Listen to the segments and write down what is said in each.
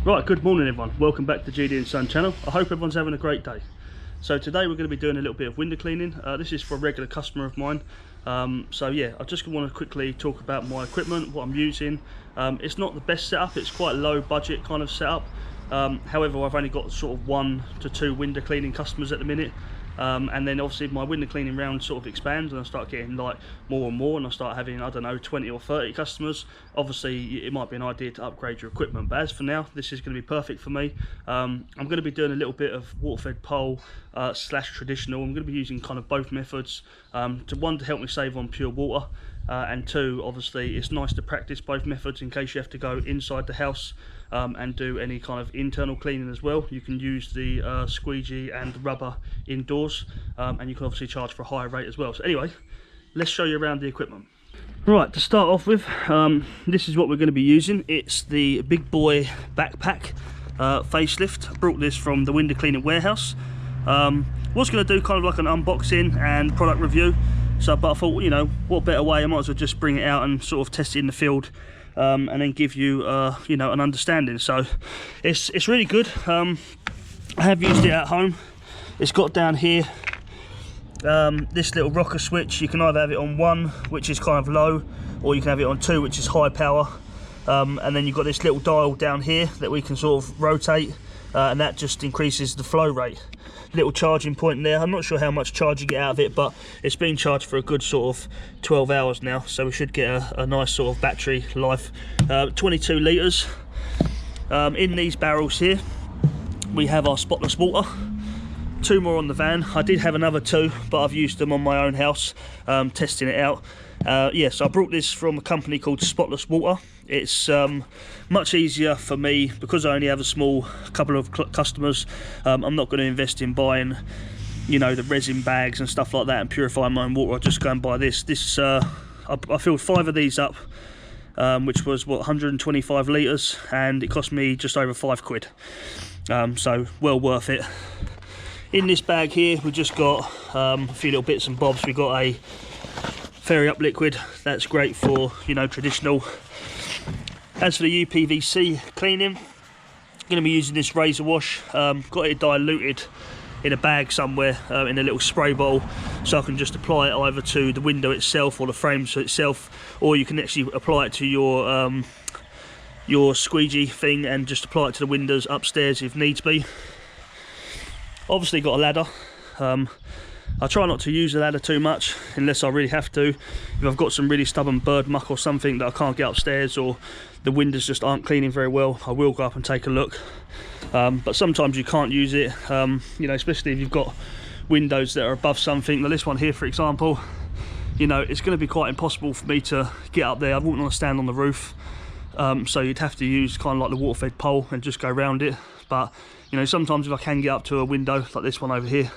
Right, good morning everyone. Welcome back to GD & Son channel. I hope everyone's having a great day. So today we're going to be doing a little bit of window cleaning. This is for a regular customer of mine. So yeah, I just want to quickly talk about my equipment, what I'm using. It's not the best setup, it's quite a low budget kind of setup. However, I've only got sort of 1 to 2 window cleaning customers at the minute. And then obviously my window cleaning round sort of expands and I start getting like more and more, and I start having, I don't know, 20 or 30 customers. Obviously it might be an idea to upgrade your equipment, but as for now this is going to be perfect for me. I'm going to be doing a little bit of water fed pole slash traditional. I'm going to be using kind of both methods, to help me save on pure water, and 2, obviously it's nice to practice both methods in case you have to go inside the house and do any kind of internal cleaning as well. You can use the squeegee and rubber indoors, and you can obviously charge for a higher rate as well. So anyway, let's show you around the equipment. Right, to start off with, this is what we're going to be using. It's the Big Boy backpack facelift. I brought this from the window cleaning warehouse. Was going to do kind of like an unboxing and product review, but I thought, you know, what better way, I might as well just bring it out and sort of test it in the field, and then give you you know, an understanding. So it's really good. I have used it at home. It's got down here this little rocker switch. You can either have it on 1, which is kind of low, or you can have it on 2, which is high power, and then you've got this little dial down here that we can sort of rotate, and that just increases the flow rate. Little charging point there. I'm not sure how much charge you get out of it, but it's been charged for a good sort of 12 hours now, so we should get a nice sort of battery life. 22 litres. In these barrels here we have our spotless water. 2 more on the van. I did have another 2, but I've used them on my own house, testing it out. Yes, I brought this from a company called Spotless Water. It's much easier for me because I only have a small couple of customers. I'm not going to invest in buying, you know, the resin bags and stuff like that and purifying my own water. I'll just go and buy this. I filled 5 of these up, which was what, 125 litres, and it cost me just over £5. So well worth it. In this bag here we just got a few little bits and bobs. We got a Fairy Up liquid, that's great for, you know, traditional. As for the UPVC cleaning, I'm going to be using this razor wash. Got it diluted in a bag somewhere, in a little spray bowl, so I can just apply it either to the window itself or the frame itself, or you can actually apply it to your squeegee thing and just apply it to the windows upstairs if needs be. Obviously got a ladder. I try not to use the ladder too much unless I really have to. If I've got some really stubborn bird muck or something that I can't get upstairs, or the windows just aren't cleaning very well, I will go up and take a look. But sometimes you can't use it, you know, especially if you've got windows that are above something. Now this one here, for example, you know, it's going to be quite impossible for me to get up there. I wouldn't want to stand on the roof, so you'd have to use kind of like the water fed pole and just go around it. But you know, sometimes if I can get up to a window like this one over here,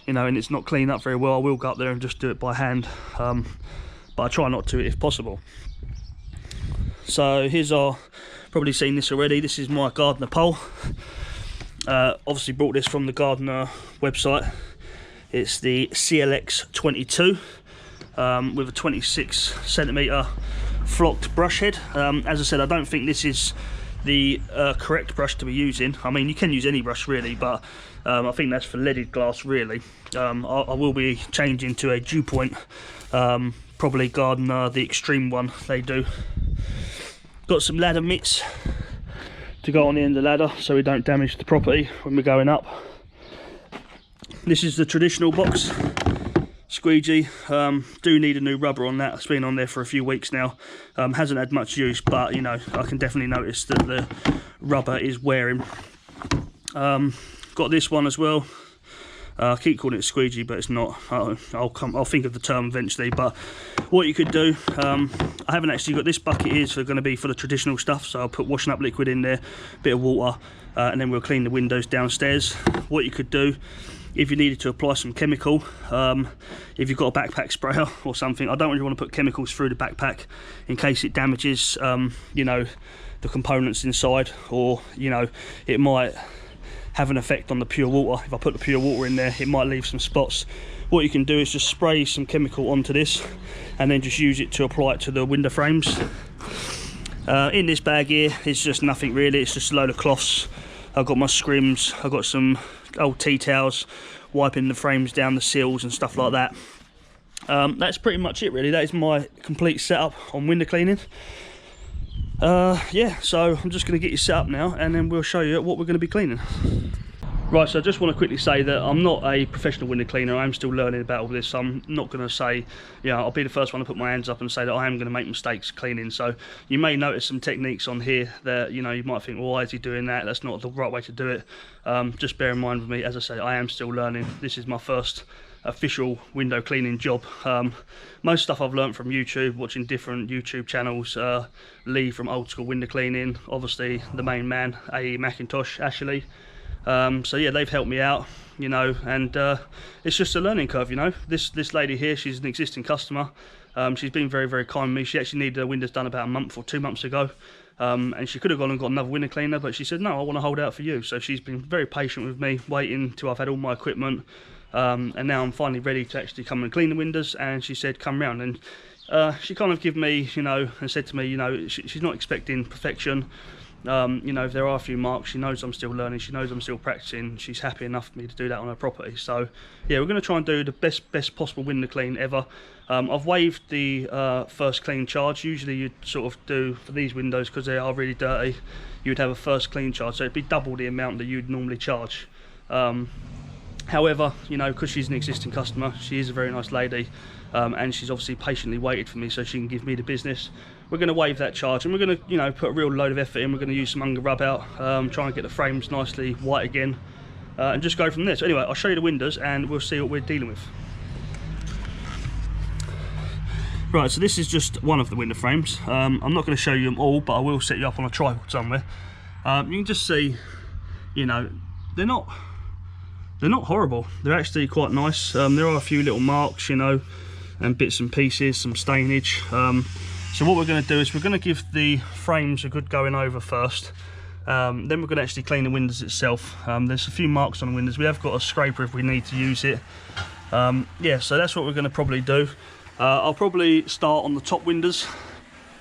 you know, and it's not cleaned up very well, I will go up there and just do it by hand, but I try not to if possible. So here's our, probably seen this already, this is my Gardner pole. Obviously brought this from the Gardner website. It's the CLX22 with a 26cm flocked brush head. As I said, I don't think this is the correct brush to be using. I mean, you can use any brush really, but I think that's for leaded glass really. I will be changing to a dew point, probably Gardner, the extreme one they do. Got some ladder mitts to go on the end of the ladder so we don't damage the property when we're going up. This is the traditional box squeegee. Do need a new rubber on that. It's been on there for a few weeks now. Hasn't had much use, but you know, I can definitely notice that the rubber is wearing. Got this one as well. I keep calling it squeegee, but it's not. I'll think of the term eventually. But what you could do, I haven't actually got this bucket here, so going to be for the traditional stuff. So I'll put washing up liquid in there, bit of water, and then we'll clean the windows downstairs. What you could do, if you needed to apply some chemical, if you've got a backpack sprayer or something, I don't really want to put chemicals through the backpack in case it damages, you know, the components inside, or you know, it might have an effect on the pure water. If I put the pure water in there, it might leave some spots. What you can do is just spray some chemical onto this and then just use it to apply it to the window frames. In this bag here, it's just nothing really. It's just a load of cloths. I've got my scrims. I've got some old tea towels, wiping the frames down the seals and stuff like that. That's pretty much it really. That is my complete setup on window cleaning. Yeah, so I'm just going to get you set up now, and then we'll show you what we're going to be cleaning. Right, so I just want to quickly say that I'm not a professional window cleaner. I'm still learning about all this, so I'm not going to say, I'll be the first one to put my hands up and say that I am going to make mistakes cleaning. So you may notice some techniques on here that, you might think, well, why is he doing that? That's not the right way to do it. Just bear in mind with me, as I say, I am still learning. This is my first official window cleaning job. Most stuff I've learned from YouTube, watching different YouTube channels. Lee from Old School Window Cleaning, obviously the main man, A.E. McIntosh, Ashley. So yeah, they've helped me out, and it's just a learning curve. This lady here, she's an existing customer. She's been very, very kind to me. She actually needed her windows done about a month or 2 months ago, and she could have gone and got another window cleaner, but she said, no, I want to hold out for you. So she's been very patient with me, waiting till I've had all my equipment, and now I'm finally ready to actually come and clean the windows. And she said, come round. And she kind of gave me, and said to me, she's not expecting perfection. If there are a few marks, she knows I'm still learning, she knows I'm still practicing. She's happy enough for me to do that on her property. So yeah, we're going to try and do the best possible window clean ever. I've waived the first clean charge. Usually you'd sort of do, for these windows, because they are really dirty, you'd have a first clean charge, so it'd be double the amount that you'd normally charge. However, because she's an existing customer, she is a very nice lady, and she's obviously patiently waited for me so she can give me the business. We're going to waive that charge, and we're going to put a real load of effort in. We're going to use some Unger rub out, try and get the frames nicely white again, and just go from there. So anyway, I'll show you the windows and we'll see what we're dealing with. Right, so this is just one of the window frames. I'm not going to show you them all, but I will set you up on a tripod somewhere. You can just see, they're not horrible. They're actually quite nice. There are a few little marks, and bits and pieces, some stainage. So what we're going to do is we're going to give the frames a good going over first. Then we're going to actually clean the windows itself. There's a few marks on the windows. We have got a scraper if we need to use it. Yeah, so that's what we're going to probably do. I'll probably start on the top windows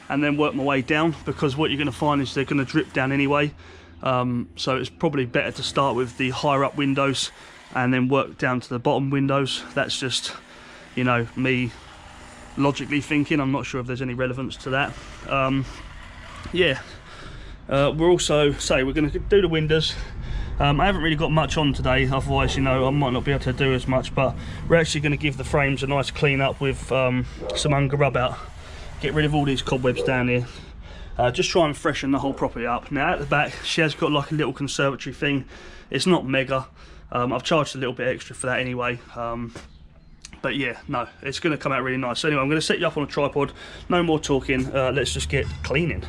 and then work my way down, because what you're going to find is they're going to drip down anyway. So it's probably better to start with the higher up windows and then work down to the bottom windows. That's just, me logically thinking. I'm not sure if there's any relevance to that. Yeah, we're also, we're going to do the windows. I haven't really got much on today, otherwise, I might not be able to do as much, but we're actually going to give the frames a nice clean up with some Unger rub out. Get rid of all these cobwebs down here. Just try and freshen the whole property up. Now at the back, she has got like a little conservatory thing. It's not mega. I've charged a little bit extra for that anyway. But yeah, no, it's going to come out really nice. So anyway, I'm going to set you up on a tripod. No more talking. Let's just get cleaning.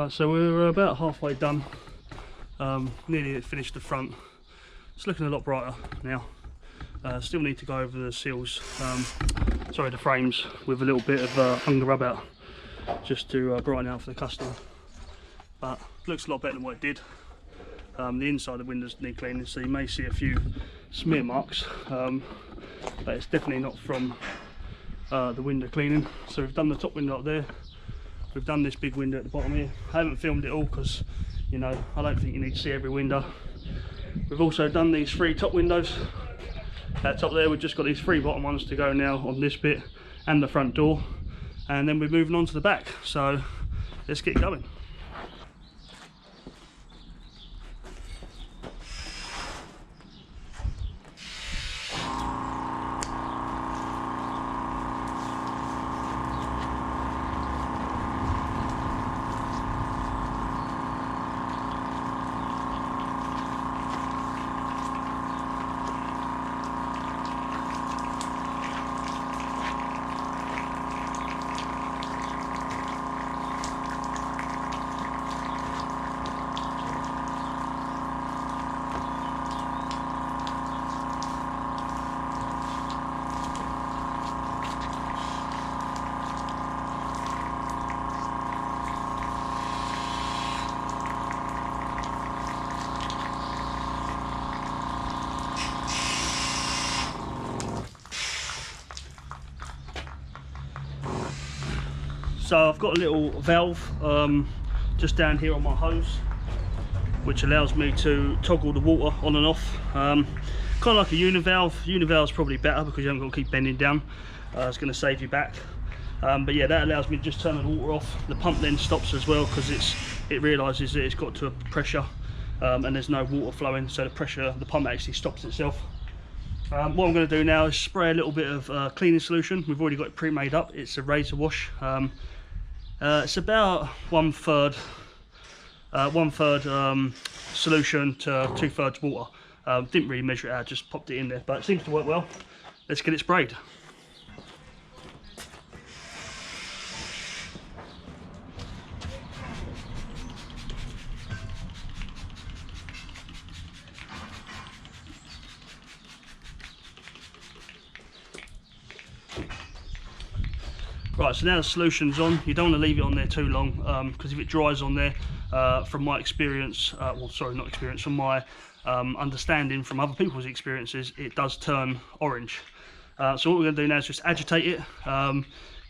Right, so we're about halfway done. Nearly finished the front. It's looking a lot brighter now. Still need to go over the seals, the frames, with a little bit of Unger rub out, just to brighten out for the customer. But looks a lot better than what it did. The inside of the windows need cleaning, so you may see a few smear marks, but it's definitely not from the window cleaning. So we've done the top window up there. We've done this big window at the bottom here. I haven't filmed it all because, you know, I don't think you need to see every window. We've also done these 3 top windows. At top there, we've just got these 3 bottom ones to go now on this bit and the front door. And then we're moving on to the back. So let's get going. So I've got a little valve just down here on my hose, which allows me to toggle the water on and off. Kind of like a univalve. Univalve's probably better because you haven't got to keep bending down. It's going to save you back. But yeah, that allows me to just turn the water off. The pump then stops as well because it realises that it's got to a pressure and there's no water flowing, so the pump actually stops itself. What I'm going to do now is spray a little bit of cleaning solution. We've already got it pre-made up. It's a razor wash. It's about one third solution to 2/3 water. Didn't really measure it out, just popped it in there, but it seems to work well. Let's get it sprayed. Right, so now the solution's on. You don't want to leave it on there too long because if it dries on there, from my experience, from my understanding from other people's experiences, it does turn orange. So what we're going to do now is just agitate it.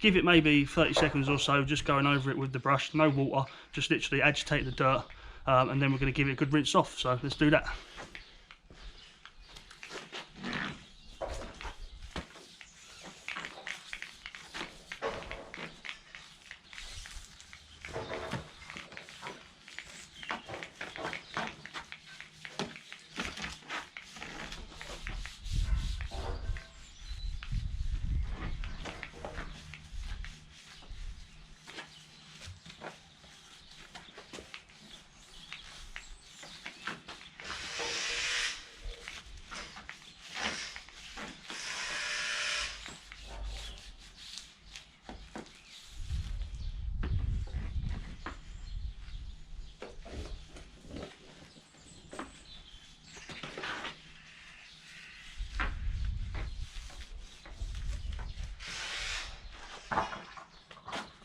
Give it maybe 30 seconds or so, just going over it with the brush, no water, just literally agitate the dirt, and then we're going to give it a good rinse off. So let's do that.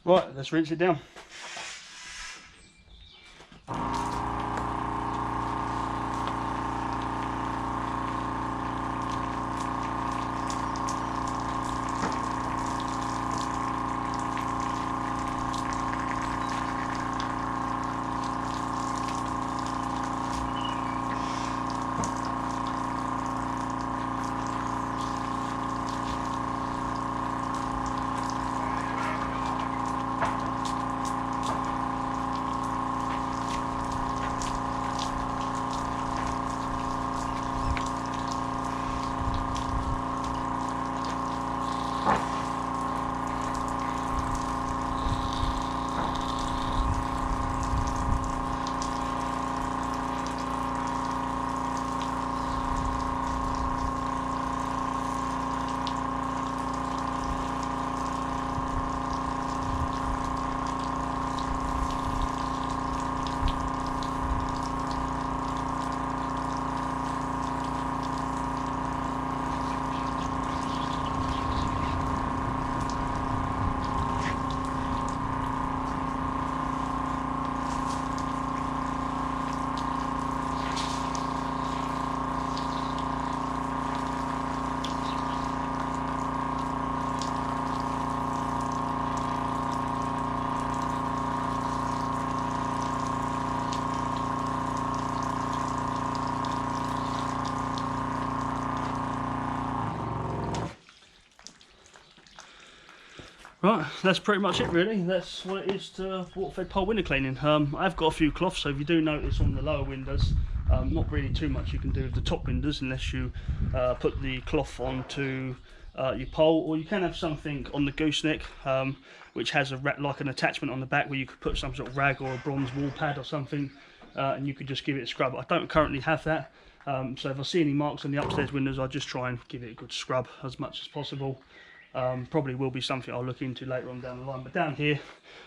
Right, let's rinse it down. Right, that's pretty much it really. That's what it is to water-fed pole window cleaning. I've got a few cloths, so if you do notice on the lower windows, not really too much you can do with the top windows unless you put the cloth onto your pole, or you can have something on the gooseneck which has like an attachment on the back where you could put some sort of rag or a bronze wall pad or something, and you could just give it a scrub. I don't currently have that, so if I see any marks on the upstairs windows, I'll just try and give it a good scrub as much as possible. Probably will be something I'll look into later on down the line, but down here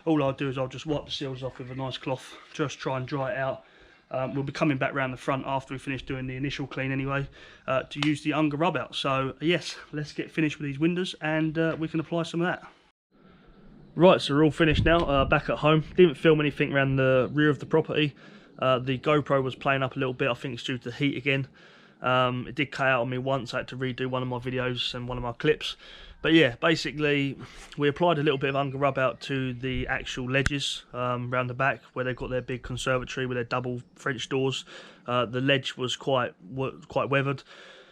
all I'll do is I'll just wipe the seals off with a nice cloth, just try and dry it out. We'll be coming back round the front after we finish doing the initial clean anyway, to use the Unger rub out. So yes, let's get finished with these windows and we can apply some of that. Right, so we're all finished now, back at home. Didn't film anything around the rear of the property. The GoPro was playing up a little bit, I think it's due to the heat again. It did cut out on me once. I had to redo one of my videos and one of my clips. But yeah, basically we applied a little bit of Unger rub out to the actual ledges around the back where they've got their big conservatory with their double French doors. The ledge was quite weathered,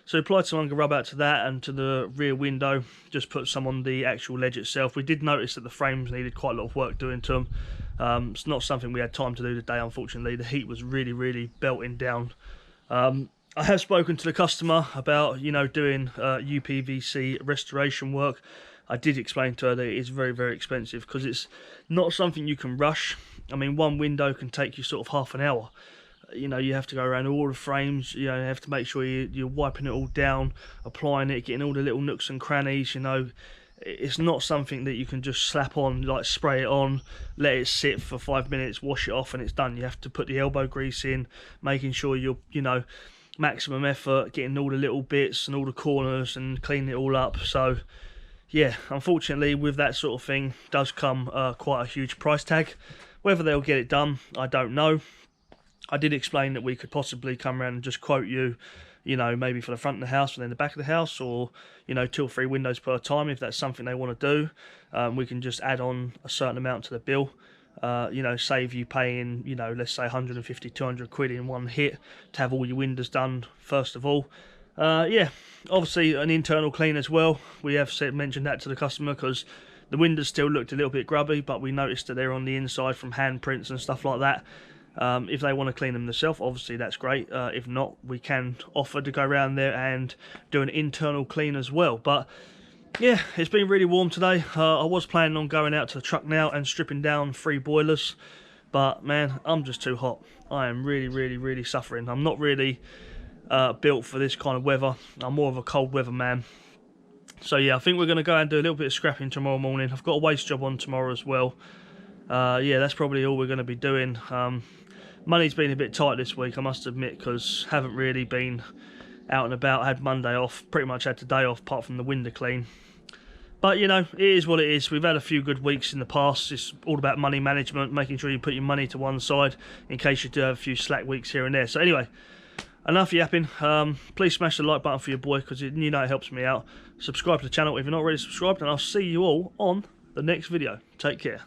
so applied some Unger rub out to that and to the rear window. Just put some on the actual ledge itself. We did notice that the frames needed quite a lot of work doing to them. It's not something we had time to do today, unfortunately. The heat was really belting down. I have spoken to the customer about, you know, doing UPVC restoration work. I did explain to her that it is very expensive because it's not something you can rush. I mean, one window can take you sort of half an hour. You know, you have to go around all the frames, you know, you have to make sure you're wiping it all down, applying it, getting all the little nooks and crannies, you know. It's not something that you can just slap on, like spray it on, let it sit for 5 minutes, wash it off and it's done. You have to put the elbow grease in, making sure you're, you know, maximum effort, getting all the little bits and all the corners and cleaning it all up. So yeah, unfortunately with that sort of thing does come quite a huge price tag. Whether they'll get it done, I don't know. I did explain that we could possibly come around and just quote you, you know, maybe for the front of the house and then the back of the house, or, you know, 2 or 3 windows per time if that's something they want to do. We can just add on a certain amount to the bill. You know, save you paying, you know, let's say 150, 200 quid in one hit to have all your windows done first of all. Yeah, obviously an internal clean as well. We have mentioned that to the customer because the windows still looked a little bit grubby, but we noticed that they're on the inside from handprints and stuff like that. If they want to clean them themselves, obviously that's great. If not, we can offer to go around there and do an internal clean as well. But yeah, it's been really warm today. I was planning on going out to the truck now and stripping down 3 boilers, but man, I'm just too hot. I am really suffering. I'm not really built for this kind of weather. I'm more of a cold weather man. So yeah, I think we're going to go and do a little bit of scrapping tomorrow morning. I've got a waste job on tomorrow as well. Yeah, that's probably all we're going to be doing. Money's been a bit tight this week, I must admit, because haven't really been out and about. I had Monday off, pretty much had today off apart from the window clean. But you know, it is what it is. We've had a few good weeks in the past. It's all about money management, making sure you put your money to one side in case you do have a few slack weeks here and there. So anyway, enough yapping. Please smash the like button for your boy because you know it helps me out. Subscribe to the channel if you're not already subscribed, and I'll see you all on the next video. Take care.